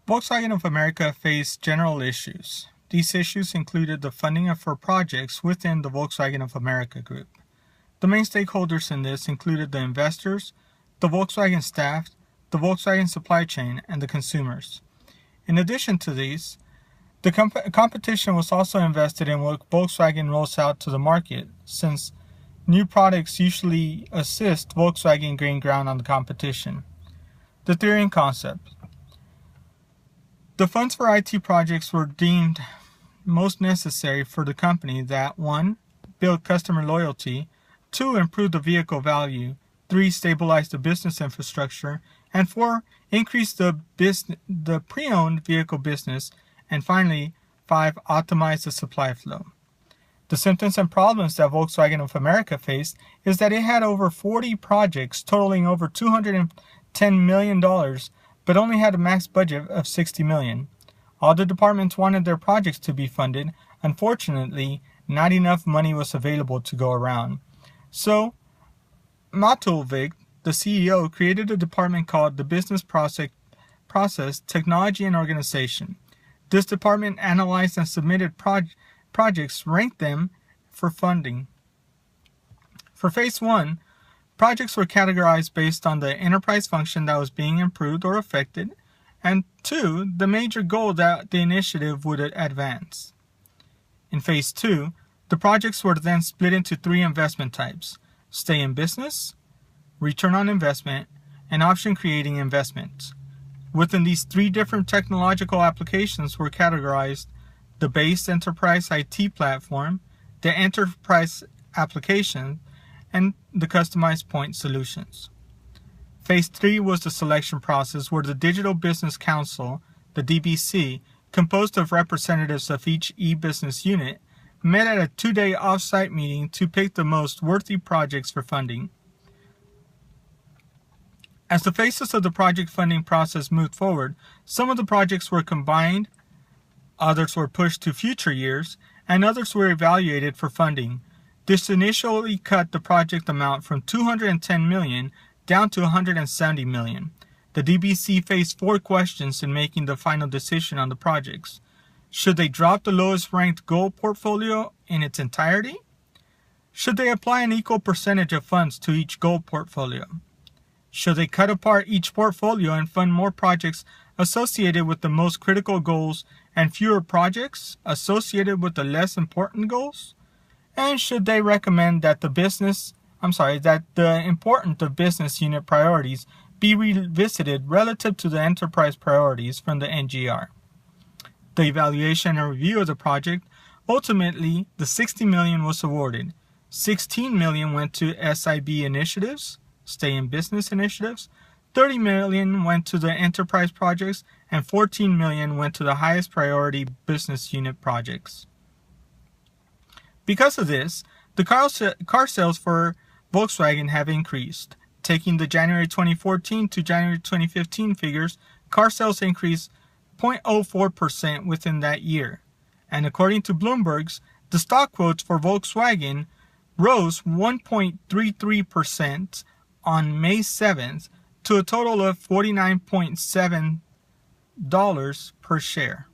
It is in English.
Volkswagen of America faced general issues. These issues included the funding for projects within the Volkswagen of America group. The main stakeholders in this included the investors, the Volkswagen staff, the Volkswagen supply chain, and the consumers. In addition to these, the competition was also invested in what Volkswagen rolls out to the market, since new products usually assist Volkswagen gain ground on the competition. The theory and concept. The funds for IT projects were deemed most necessary for the company that 1. Build customer loyalty, 2. Improve the vehicle value, 3. Stabilize the business infrastructure, and 4. Increase the pre-owned vehicle business, and finally 5. Optimize the supply flow. The symptoms and problems that Volkswagen of America faced is that it had over 40 projects totaling over $210 million, but only had a max budget of $60 million. All the departments wanted their projects to be funded. Unfortunately, not enough money was available to go around. So, Matulvik, the CEO, created a department called the Business Process, Technology and Organization. This department analyzed and submitted projects, ranked them for funding. For Phase 1, projects were categorized based on the enterprise function that was being improved or affected, and 2, the major goal that the initiative would advance. In Phase 2, the projects were then split into 3 investment types: stay in business, return on investment, and option creating investments. Within these 3 different technological applications were categorized the base enterprise IT platform, the enterprise application, and the customized point solutions. Phase 3 was the selection process where the Digital Business Council, the DBC, composed of representatives of each e-business unit, met at a 2-day off-site meeting to pick the most worthy projects for funding. As the phases of the project funding process moved forward, some of the projects were combined, others were pushed to future years, and others were evaluated for funding. This initially cut the project amount from $210 million down to $170 million. The DBC faced 4 questions in making the final decision on the projects. Should they drop the lowest ranked goal portfolio in its entirety? Should they apply an equal percentage of funds to each goal portfolio? Should they cut apart each portfolio and fund more projects associated with the most critical goals and fewer projects associated with the less important goals? And should they recommend that the importance of business unit priorities be revisited relative to the enterprise priorities from the NGR? The evaluation and review of the project, ultimately the $60 million was awarded. $16 million went to SIB initiatives, stay in business initiatives, $30 million went to the enterprise projects, and $14 million went to the highest priority business unit projects. Because of this, the car sales for Volkswagen have increased. Taking the January 2014 to January 2015 figures, car sales increased 0.04% within that year. And according to Bloomberg's, the stock quotes for Volkswagen rose 1.33% on May 7th to a total of $49.7 per share.